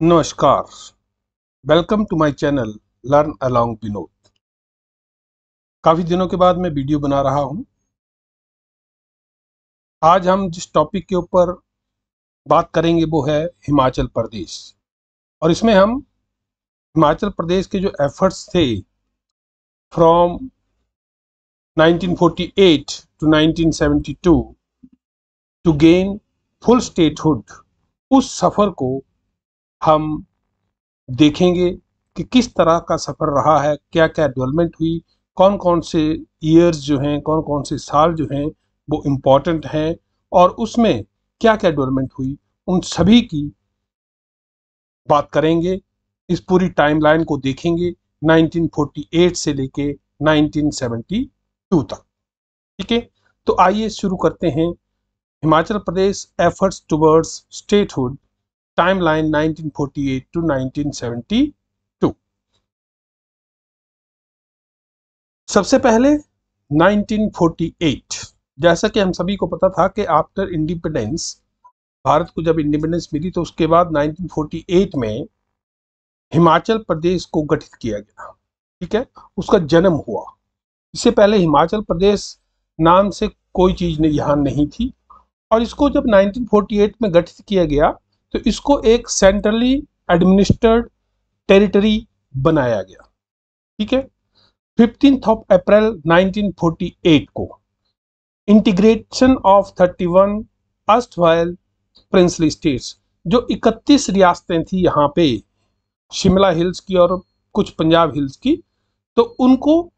नमस्कार, welcome to my channel learn along Vinod. काफ़ी दिनों के बाद मैं वीडियो बना रहा हूं। आज हम जिस टॉपिक के ऊपर बात करेंगे वो है हिमाचल प्रदेश, और इसमें हम हिमाचल प्रदेश के जो एफर्ट्स थे from 1948 to 1972 to gain full statehood, उस सफ़र को हम देखेंगे कि किस तरह का सफ़र रहा है, क्या क्या डेवलपमेंट हुई, कौन कौन से ईयर्स जो हैं, कौन कौन से साल जो हैं वो इम्पॉर्टेंट हैं, और उसमें क्या क्या डेवलपमेंट हुई, उन सभी की बात करेंगे। इस पूरी टाइमलाइन को देखेंगे 1948 से लेके 1972 तक। ठीक है, तो आइए शुरू करते हैं। Himachal Pradesh efforts towards statehood, timeline 1948 to 1972। सबसे पहले 1948, जैसा कि हम सभी को पता था कि आफ्टर इंडिपेंडेंस, भारत को जब इंडिपेंडेंस मिली तो उसके बाद 1948 में हिमाचल प्रदेश को गठित किया गया। ठीक है, उसका जन्म हुआ। इससे पहले हिमाचल प्रदेश नाम से कोई चीज यहाँ नहीं थी, और इसको जब 1948 में गठित किया गया तो इसको एक सेंट्रली एडमिनिस्ट्रेड टेरिटरी बनाया गया। ठीक है, 15 अप्रैल 1948 को integration of 31 erstwhile princely states, जो 31 रियासतें थी यहाँ पे, शिमला हिल्स की और कुछ पंजाब हिल्स की, तो उनको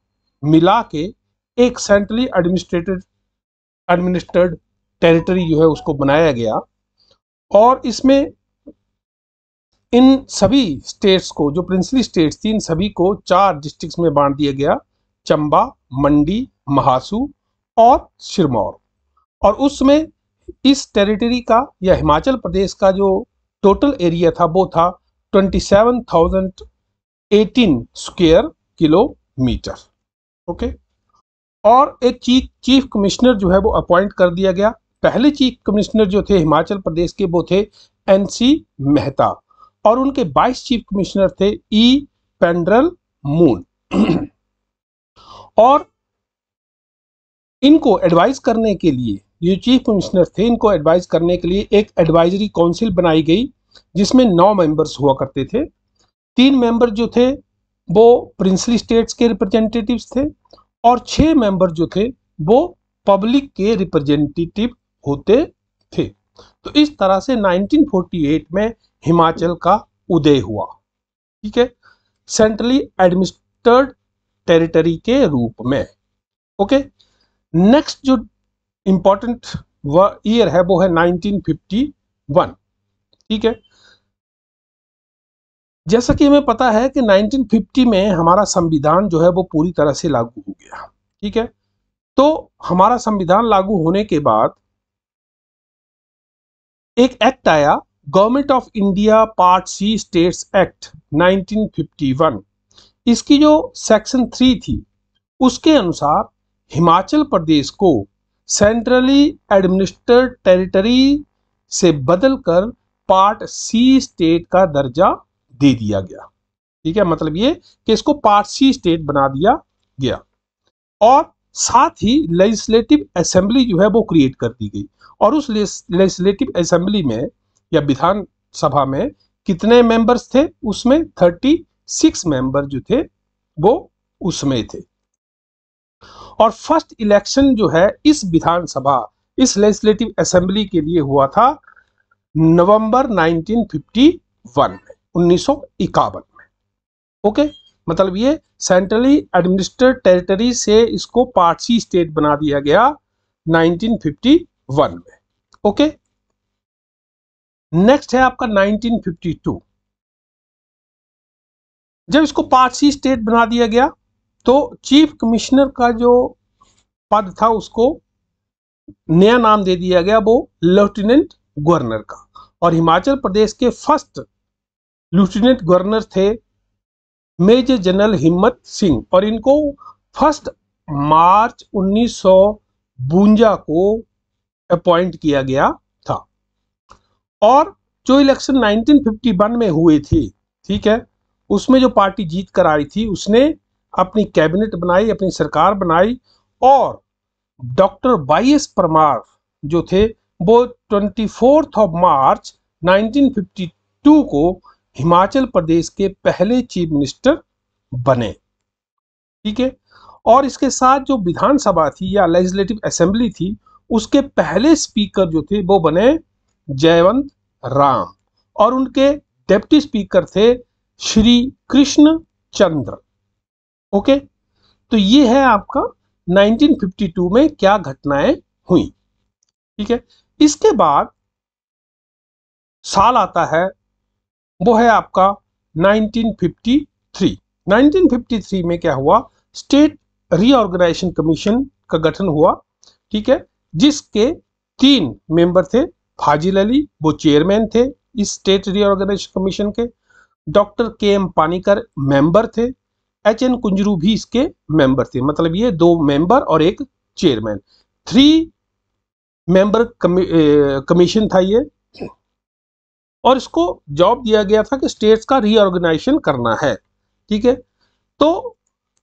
मिला के एक सेंट्रली एडमिनिस्ट्रेड टेरिटरी जो है उसको बनाया गया। और इसमें इन सभी स्टेट्स को, जो प्रिंसली स्टेट्स थी, इन सभी को 4 डिस्ट्रिक्ट्स में बांट दिया गया: चंबा, मंडी, महासू और सिरमौर। और उसमें इस टेरिटरी का या हिमाचल प्रदेश का जो टोटल एरिया था वो था 27,018 स्क्वायर किलोमीटर। ओके, और एक चीफ कमिश्नर जो है वो अपॉइंट कर दिया गया। पहले चीफ कमिश्नर जो थे हिमाचल प्रदेश के वो थे NC मेहता, और उनके 22 चीफ कमिश्नर थे E पेंड्रल मून। और इनको एडवाइज करने के लिए, ये चीफ कमिश्नर थे, इनको एडवाइज करने के लिए एक एडवाइजरी काउंसिल बनाई गई जिसमें 9 मेंबर्स हुआ करते थे। 3 मेंबर जो थे वो प्रिंसली स्टेट्स के रिप्रेजेंटेटिव्स थे, और 6 मेंबर जो थे वो पब्लिक के रिप्रेजेंटेटिव होते थे। तो इस तरह से 1948 में हिमाचल का उदय हुआ। ठीक है, सेंट्रली एडमिनिस्ट्रेड टेरिटरी के रूप में। ओके, नेक्स्ट जो इंपॉर्टेंट ईयर है वो है 1951। ठीक है, जैसा कि हमें पता है कि 1950 में हमारा संविधान जो है वो पूरी तरह से लागू हो गया। ठीक है, तो हमारा संविधान लागू होने के बाद एक एक्ट आया, government of India part C states act 1951। इसकी जो सेक्शन 3 थी उसके अनुसार हिमाचल प्रदेश को सेंट्रली एडमिनिस्ट्रेड टेरिटरी से बदलकर पार्ट C स्टेट का दर्जा दे दिया गया। ठीक है, मतलब ये कि इसको पार्ट C स्टेट बना दिया गया, और साथ ही लेजिस्लेटिव असेंबली जो है वो क्रिएट कर दी गई। और उस लेजिस्लेटिव असेंबली में या विधान सभा में कितने मेंबर्स थे? उसमें 36 मेंबर जो थे वो उसमें थे। और फर्स्ट इलेक्शन जो है इस विधानसभा, इस लेजिस्लेटिव असेंबली के लिए हुआ था नवंबर 1951 में, 1951 में। ओके, मतलब ये सेंट्रली एडमिनिस्ट्रेड टेरिटरी से इसको पार्ट C स्टेट बना दिया गया 1951 में। ओके, नेक्स्ट है आपका 1952। जब इसको पार्ट C स्टेट बना दिया गया तो चीफ कमिश्नर का जो पद था उसको नया नाम दे दिया गया, वो लेफ्टिनेंट गवर्नर का। और हिमाचल प्रदेश के फर्स्ट लेफ्टिनेंट गवर्नर थे मेजर जनरल हिम्मत सिंह, और इनको 1 मार्च 1952 को अपॉइंट किया गया था। और जो इलेक्शन 1951 में हुए थे, ठीक है, उसमें जो पार्टी जीत कर आई थी उसने अपनी कैबिनेट बनाई, अपनी सरकार बनाई, और डॉक्टर वाई.एस. परमार जो थे वो 24 मार्च 1952 को हिमाचल प्रदेश के पहले चीफ मिनिस्टर बने, ठीक है। और इसके साथ जो विधानसभा थी या लेजिस्लेटिव असेंबली थी, उसके पहले स्पीकर जो थे वो बने जयवंत राम, और उनके डिप्टी स्पीकर थे श्री कृष्ण चंद्र। ओके, तो ये है आपका 1952 में क्या घटनाएं हुई, ठीक है। इसके बाद साल आता है, वो है आपका 1953। 1953 में क्या हुआ, स्टेट रीऑर्गेनाइजेशन कमीशन का गठन हुआ, ठीक है, जिसके 3 मेंबर थे। फाजिल अली वो चेयरमैन थे इस स्टेट रीऑर्गेनाइजेशन कमीशन के, डॉक्टर के.एम. पानीकर मेंबर थे, एच.एन. कुंजरू भी इसके मेंबर थे। मतलब ये 2 मेंबर और एक चेयरमैन, 3 मेंबर कमीशन था ये, और इसको जॉब दिया गया था कि स्टेट्स का रीऑर्गेनाइजेशन करना है, ठीक है। तो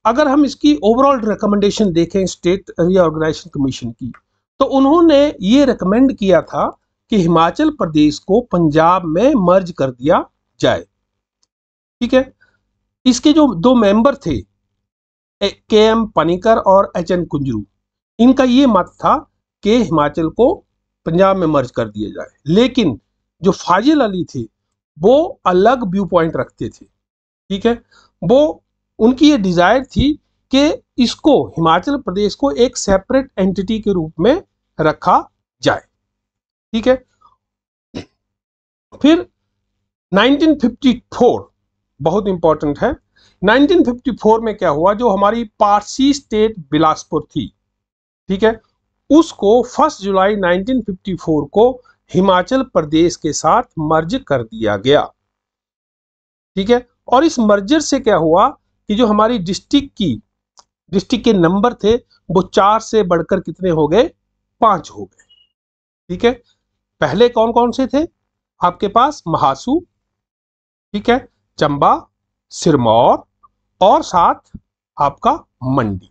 अगर हम इसकी ओवरऑल रिकमेंडेशन देखें स्टेट रीऑर्गेनाइजेशन कमीशन की, तो उन्होंने ये रिकमेंड किया था कि हिमाचल प्रदेश को पंजाब में मर्ज कर दिया जाए, ठीक है। इसके जो 2 मेंबर थे, के.एम. पानीकर और एच.एन. कुंजरू, इनका ये मत था कि हिमाचल को पंजाब में मर्ज कर दिया जाए, लेकिन जो फाजिल अली थे वो अलग व्यू पॉइंट रखते थे, ठीक है। वो उनकी ये डिजायर थी कि इसको हिमाचल प्रदेश को एक सेपरेट एंटिटी के रूप में रखा जाए, ठीक है। फिर 1954 बहुत इंपॉर्टेंट है। 1954 में क्या हुआ, जो हमारी पारसी स्टेट बिलासपुर थी, ठीक है, उसको 1 जुलाई 1954 को हिमाचल प्रदेश के साथ मर्ज कर दिया गया, ठीक है। और इस मर्जर से क्या हुआ कि जो हमारी डिस्ट्रिक्ट के नंबर थे वो 4 से बढ़कर कितने हो गए, 5 हो गए, ठीक है। पहले कौन कौन से थे आपके पास, महासू, ठीक है, चंबा, सिरमौर, और साथ आपका मंडी,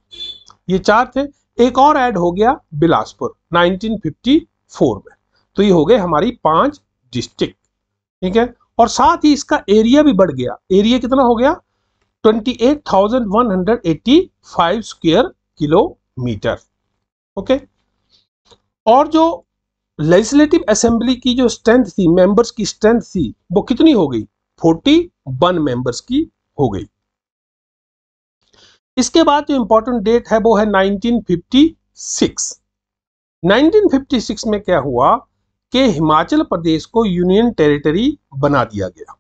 ये 4 थे। एक और ऐड हो गया बिलासपुर 1954 में, तो ये हो गए हमारी 5 डिस्ट्रिक्ट, ठीक है। और साथ ही इसका एरिया भी बढ़ गया। एरिया कितना हो गया, 28,185 स्क्वायर किलोमीटर, ओके। और जो लेजिस्लेटिव असेंबली की जो स्ट्रेंथ थी, मेंबर्स की स्ट्रेंथ थी, वो कितनी हो गई, 41 मेंबर्स की हो गई। इसके बाद जो इंपॉर्टेंट डेट है वो है 1956। 1956 में क्या हुआ कि हिमाचल प्रदेश को यूनियन टेरिटरी बना दिया गया,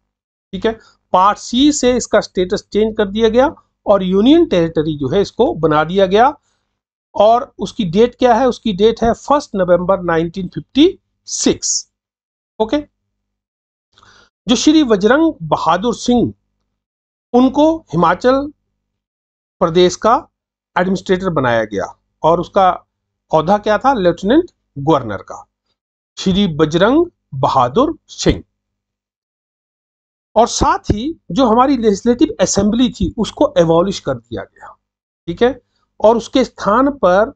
ठीक है। पार्ट सी से इसका स्टेटस चेंज कर दिया गया और यूनियन टेरिटरी जो है इसको बना दिया गया। और उसकी डेट क्या है, उसकी डेट है 1 नवंबर 1956, ओके। जो श्री बजरंग बहादुर सिंह, उनको हिमाचल प्रदेश का एडमिनिस्ट्रेटर बनाया गया, और उसका औहदा क्या था, लेफ्टिनेंट गवर्नर का, श्री बजरंग बहादुर सिंह। और साथ ही जो हमारी लेजिस्लेटिव असेंबली थी उसको एबॉलिश कर दिया गया, ठीक है। और उसके स्थान पर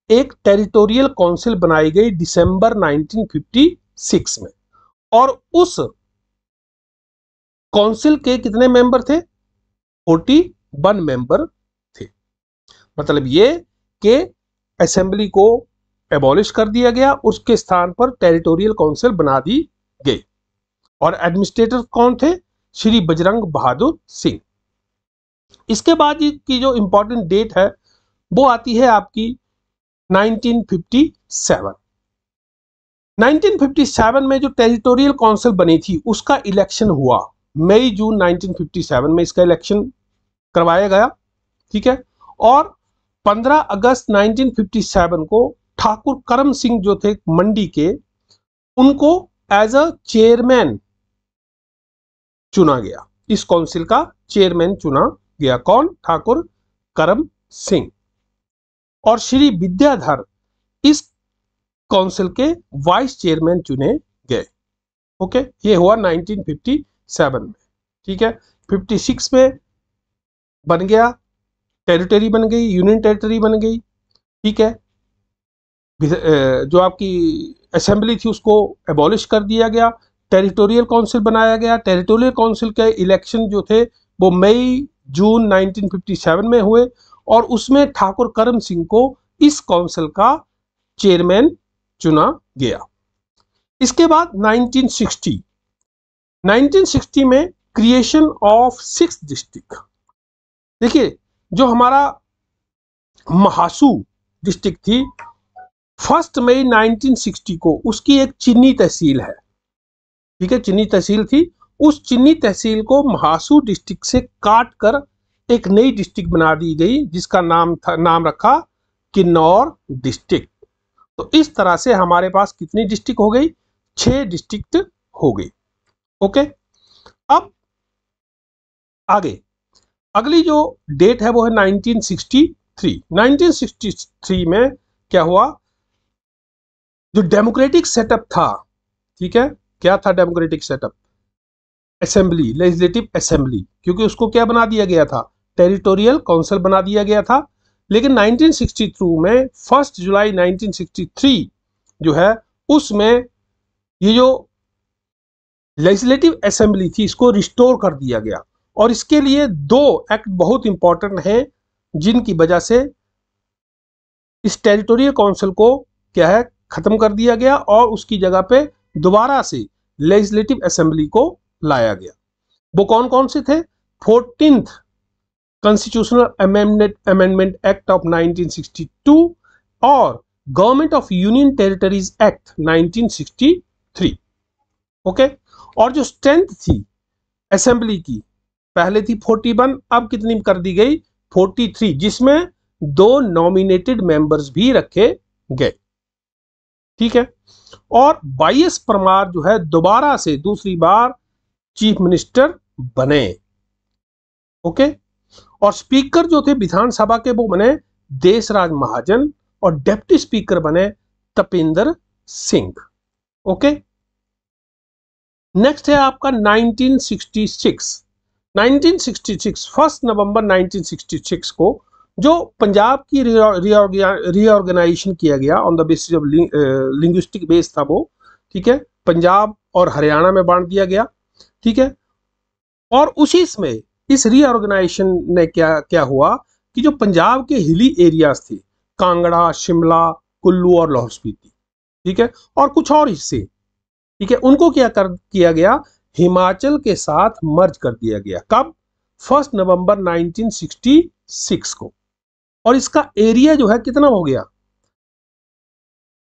एक टेरिटोरियल काउंसिल बनाई गई दिसंबर 1956 में, और उस काउंसिल के कितने मेंबर थे, 41 मेंबर थे। मतलब ये कि असेंबली को एबॉलिश कर दिया गया, उसके स्थान पर टेरिटोरियल काउंसिल बना दी गई, और एडमिनिस्ट्रेटर कौन थे, श्री बजरंग बहादुर सिंह। इसके बाद की जो इंपॉर्टेंट डेट है वो आती है आपकी 1957। 1957 में जो टेरिटोरियल काउंसिल बनी थी उसका इलेक्शन हुआ, मई जून 1957 में इसका इलेक्शन करवाया गया, ठीक है। और 15 अगस्त 1957 को ठाकुर करम सिंह जो थे मंडी के, उनको एज अ चेयरमैन चुना गया, इस काउंसिल का चेयरमैन चुना गया। कौन, ठाकुर करम सिंह। और श्री विद्याधर इस काउंसिल के वाइस चेयरमैन चुने गए, ओके, ये हुआ 1957 में, ठीक है। 56 में बन गया, टेरिटरी बन गई, यूनियन टेरिटरी बन गई, ठीक है। जो आपकी असेंबली थी उसको एबॉलिश कर दिया गया, टेरिटोरियल काउंसिल बनाया गया। टेरिटोरियल काउंसिल के इलेक्शन जो थे वो मई जून 1957 में हुए और उसमें ठाकुर करम सिंह को इस काउंसिल का चेयरमैन चुना गया। इसके बाद 1960 में क्रिएशन ऑफ 6 डिस्ट्रिक्ट। देखिए, जो हमारा महासू डिस्ट्रिक्ट थी 1 मई 1960 को उसकी एक चिन्नी तहसील है, ठीक है, चिन्नी तहसील थी। उस चिन्नी तहसील को महासू डिस्ट्रिक्ट से काट कर एक नई डिस्ट्रिक्ट बना दी गई जिसका नाम रखा किन्नौर डिस्ट्रिक्ट। तो इस तरह से हमारे पास कितनी डिस्ट्रिक्ट हो गई? 6 डिस्ट्रिक्ट हो गई। ओके, अब आगे अगली जो डेट है वो है 1963। 1963 में क्या हुआ? जो डेमोक्रेटिक सेटअप था, ठीक है, क्या था democratic setup? Assembly, legislative assembly, क्योंकि उसको क्या बना दिया गया था? टेरिटोरियल काउंसिल बना दिया गया था। लेकिन 1962 में 1 जुलाई 1963 जो है उसमें ये जो लेजिस्लेटिव असेंबली थी इसको रिस्टोर कर दिया गया और इसके लिए 2 एक्ट बहुत इंपॉर्टेंट हैं जिनकी वजह से इस टेरिटोरियल काउंसिल को क्या है खत्म कर दिया गया और उसकी जगह पे दोबारा से लेजिस्लेटिव असेंबली को लाया गया। वो कौन कौन से थे? 14th constitutional amendment act of 1962 और government of union territories act 1963। Okay, और जो स्ट्रेंथ थी असेंबली की, पहले थी 41, अब कितनी कर दी गई? 43, जिसमें 2 नॉमिनेटेड मेंबर्स भी रखे गए, ठीक है। और YS परमार जो है दोबारा से दूसरी बार चीफ मिनिस्टर बने। ओके, और स्पीकर जो थे विधानसभा के वो बने देशराज महाजन और डिप्टी स्पीकर बने तपेंद्र सिंह। ओके, नेक्स्ट है आपका 1966। 1 नवंबर 1966 को जो पंजाब की रीऑर्गेनाइजेशन किया गया on the basis of linguistic base था वो, ठीक है, पंजाब और हरियाणा में बांट दिया गया, ठीक है। और उसी में इस रीऑर्गेनाइजेशन ने क्या हुआ कि जो पंजाब के हिली एरियाज थे, कांगड़ा, शिमला, कुल्लू और लाहौल स्पीति, ठीक है, और कुछ और हिस्से, ठीक है, उनको किया गया हिमाचल के साथ मर्ज कर दिया गया। कब? 1 नवंबर 1966 को। और इसका एरिया जो है कितना हो गया?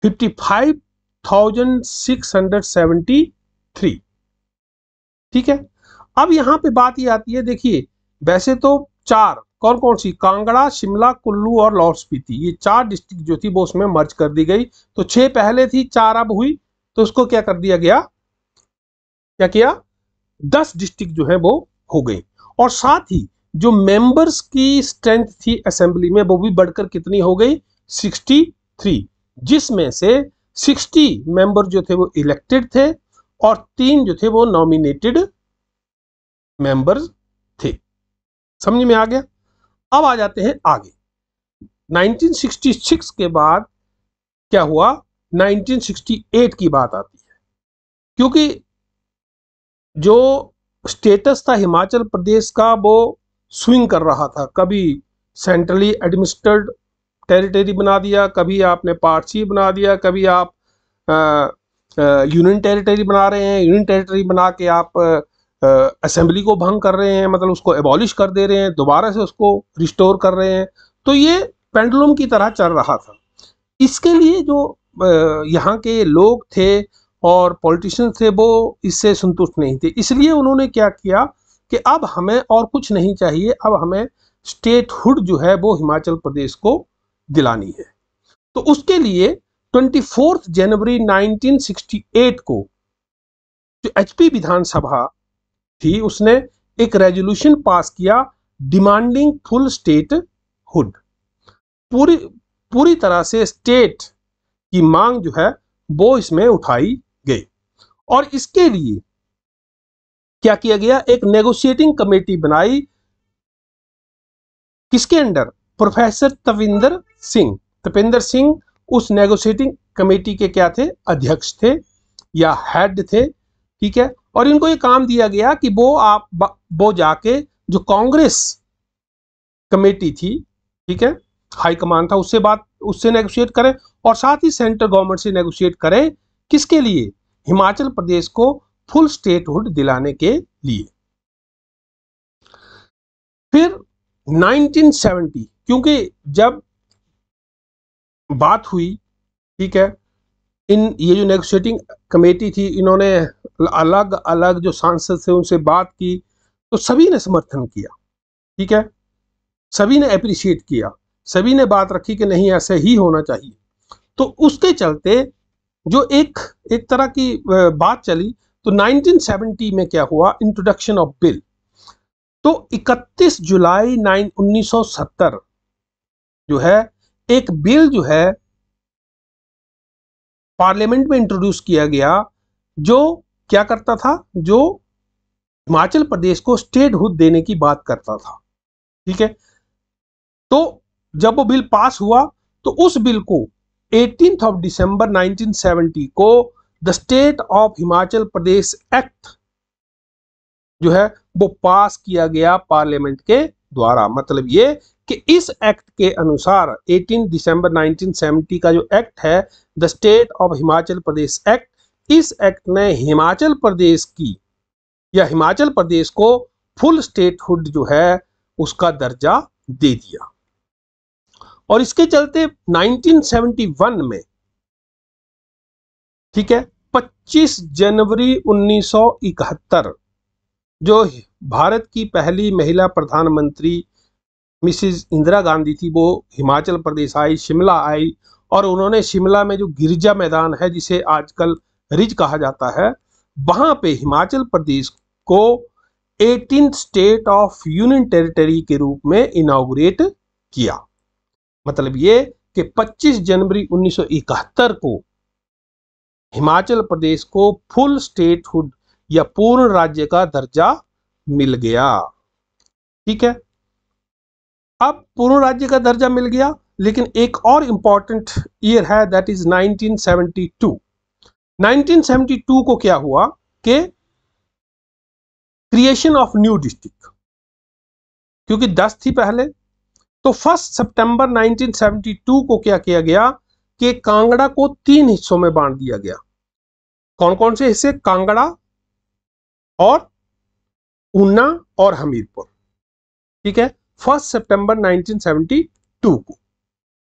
55,673, ठीक है। अब यहां पे बात ये आती है, देखिए वैसे तो 4 कौन कौन सी? कांगड़ा, शिमला, कुल्लू और लाहौल स्पीति, ये 4 डिस्ट्रिक्ट जो थी वो उसमें मर्ज कर दी गई। तो 6 पहले थी, 4 अब हुई, तो उसको क्या कर दिया गया? क्या किया? 10 डिस्ट्रिक्ट जो है वो हो गई। और साथ ही जो मेंबर्स की स्ट्रेंथ थी असेंबली में वो भी बढ़कर कितनी हो गई? 63, जिसमें से 60 मेंबर जो थे वो इलेक्टेड थे और 3 जो थे वो नॉमिनेटेड मेंबर्स थे। समझ में आ गया? अब आ जाते हैं आगे। 1966 के बाद क्या हुआ? 1968 की बात आती है, क्योंकि जो स्टेटस था हिमाचल प्रदेश का वो स्विंग कर रहा था। कभी सेंट्रली एडमिनिस्ट्रेटेड टेरिटरी बना दिया, कभी आपने पार्ट सी बना दिया, कभी आप यूनियन टेरिटरी बना रहे हैं, यूनियन टेरिटरी बना के आप असेंबली को भंग कर रहे हैं, मतलब उसको एबॉलिश कर दे रहे हैं, दोबारा से उसको रिस्टोर कर रहे हैं। तो ये पेंडुलम की तरह चल रहा था। इसके लिए जो यहाँ के लोग थे और पॉलिटिशियंस थे वो इससे संतुष्ट नहीं थे, इसलिए उन्होंने क्या किया कि अब हमें और कुछ नहीं चाहिए, अब हमें स्टेटहुड जो है वो हिमाचल प्रदेश को दिलानी है। तो उसके लिए 24 जनवरी 1968 को जो एचपी विधानसभा थी उसने एक रेजोल्यूशन पास किया डिमांडिंग फुल स्टेटहुड। पूरी तरह से स्टेट की मांग जो है वो इसमें उठाई गई और इसके लिए क्या किया गया, एक नेगोशिएटिंग कमेटी बनाई, किसके अंडर, प्रोफेसर तपेंद्र सिंह उस नेगोशिएटिंग कमेटी के क्या थे, अध्यक्ष थे या हेड थे, ठीक है। और इनको ये काम दिया गया कि वो जाके जो कांग्रेस कमेटी थी, ठीक है, हाई कमान था, उससे नेगोशिएट करें और साथ ही सेंट्रल गवर्नमेंट से नेगोशिएट करें, किसके लिए, हिमाचल प्रदेश को फुल स्टेटहुड दिलाने के लिए। फिर 1970, क्योंकि जब बात हुई, ठीक है, ये जो नेगोशिएटिंग कमेटी थी, इन्होंने अलग अलग जो सांसद थे उनसे बात की, तो सभी ने समर्थन किया, ठीक है, सभी ने अप्रिशिएट किया, सभी ने बात रखी कि नहीं ऐसे ही होना चाहिए। तो उसके चलते जो एक तरह की बात चली, तो 1970 में क्या हुआ, इंट्रोडक्शन ऑफ बिल। तो 31 जुलाई 1970 जो है एक बिल जो है पार्लियामेंट में इंट्रोड्यूस किया गया, जो क्या करता था, जो हिमाचल प्रदेश को स्टेटहुड देने की बात करता था, ठीक है। तो जब वो बिल पास हुआ तो उस बिल को 18 ऑफ दिसंबर 1970 को the state of Himachal Pradesh act जो है वो पास किया गया पार्लियामेंट के द्वारा। मतलब ये कि इस एक्ट के अनुसार 18 दिसंबर 1970 का जो एक्ट है, the state of Himachal Pradesh act, इस एक्ट ने हिमाचल प्रदेश की या हिमाचल प्रदेश को फुल स्टेटहुड जो है उसका दर्जा दे दिया। और इसके चलते 1971 में, ठीक है, 25 जनवरी 1971 जो भारत की पहली महिला प्रधानमंत्री मिसेस इंदिरा गांधी थी, वो हिमाचल प्रदेश आई, शिमला आई, और उन्होंने शिमला में जो गिरजा मैदान है जिसे आजकल रिज कहा जाता है, वहां पे हिमाचल प्रदेश को 18th state of union territory के रूप में इनॉग्रेट किया। मतलब ये कि 25 जनवरी 1971 को हिमाचल प्रदेश को फुल स्टेटहुड या पूर्ण राज्य का दर्जा मिल गया, ठीक है। अब पूर्ण राज्य का दर्जा मिल गया, लेकिन एक और इंपॉर्टेंट ईयर है, दैट इज 1972। 1972 को क्या हुआ कि क्रिएशन ऑफ न्यू डिस्ट्रिक्ट, क्योंकि 10 थी पहले, तो 1 सितंबर 1972 को क्या किया गया कि कांगड़ा को 3 हिस्सों में बांट दिया गया। कौन कौन से हिस्से, कांगड़ा और ऊना और हमीरपुर, ठीक है, 1 सितंबर 1972 को।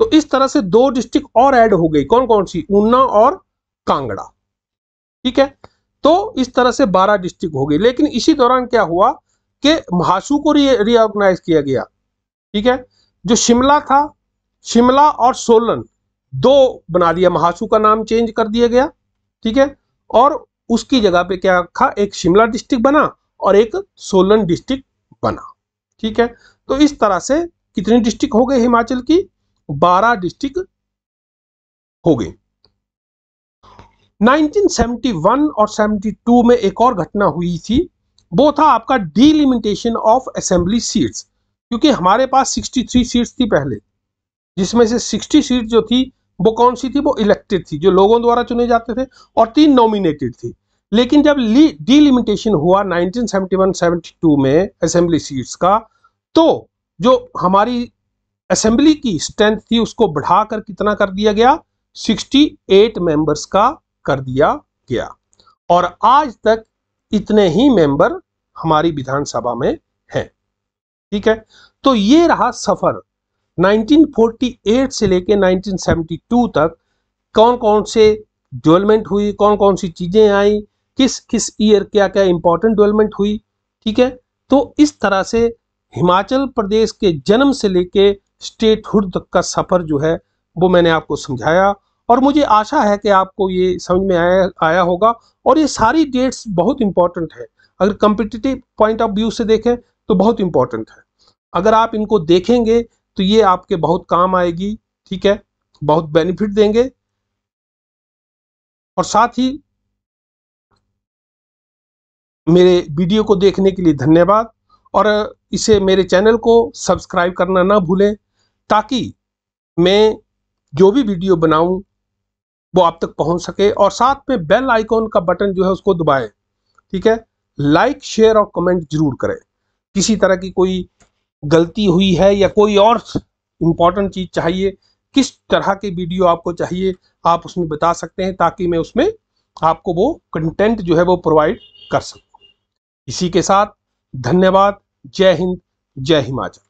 तो इस तरह से 2 डिस्ट्रिक्ट और ऐड हो गई, कौन कौन सी, ऊना और कांगड़ा, ठीक है। तो इस तरह से 12 डिस्ट्रिक्ट हो गई। लेकिन इसी दौरान क्या हुआ कि महासू को रीऑर्गेनाइज किया गया, ठीक है। जो शिमला था, शिमला और सोलन 2 बना दिया, महासू का नाम चेंज कर दिया गया, ठीक है। और उसकी जगह पे क्या रखा, एक शिमला डिस्ट्रिक्ट बना और एक सोलन डिस्ट्रिक्ट बना, ठीक है। तो इस तरह से कितनी डिस्ट्रिक्ट हो गए हिमाचल की, 12 डिस्ट्रिक्ट हो गई। 1971 और 72 में एक और घटना हुई थी, वो था आपका डिलिमिटेशन ऑफ असेंबली सीट्स। क्योंकि हमारे पास 63 सीट्स थी पहले, जिसमें से 60 सीट जो थी वो कौन सी थी, वो इलेक्टेड थी, जो लोगों द्वारा चुने जाते थे, और 3 नॉमिनेटेड थी। लेकिन जब डिलिमिटेशन हुआ 1971-72 में असेंबली सीट्स का, तो जो हमारी असेंबली की स्ट्रेंथ थी उसको बढ़ाकर कितना कर दिया गया, 68 मेंबर्स का कर दिया गया। और आज तक इतने ही मेंबर हमारी विधानसभा में हैं, ठीक है। तो ये रहा सफर 1948 से लेके 1972 तक, कौन कौन से डेवलपमेंट हुई, कौन कौन सी चीजें आई, किस किस ईयर क्या क्या इंपॉर्टेंट डेवलपमेंट हुई, ठीक है। तो इस तरह से हिमाचल प्रदेश के जन्म से लेके स्टेटहुड तक का सफर जो है वो मैंने आपको समझाया, और मुझे आशा है कि आपको ये समझ में आया होगा। और ये सारी डेट्स बहुत इंपॉर्टेंट है, अगर कॉम्पिटिटिव पॉइंट ऑफ व्यू से देखें तो बहुत इंपॉर्टेंट है। अगर आप इनको देखेंगे तो ये आपके बहुत काम आएगी, ठीक है, बहुत बेनिफिट देंगे। और साथ ही मेरे वीडियो को देखने के लिए धन्यवाद, और इसे मेरे चैनल को सब्सक्राइब करना ना भूलें, ताकि मैं जो भी वीडियो बनाऊं वो आप तक पहुंच सके। और साथ में बेल आइकॉन का बटन जो है उसको दबाएं। ठीक है, लाइक शेयर और कमेंट जरूर करें। किसी तरह की कोई गलती हुई है या कोई और इंपॉर्टेंट चीज चाहिए, किस तरह की वीडियो आपको चाहिए, आप उसमें बता सकते हैं, ताकि मैं उसमें आपको वो कंटेंट जो है वो प्रोवाइड कर सकूं। इसी के साथ धन्यवाद। जय हिंद, जय हिमाचल।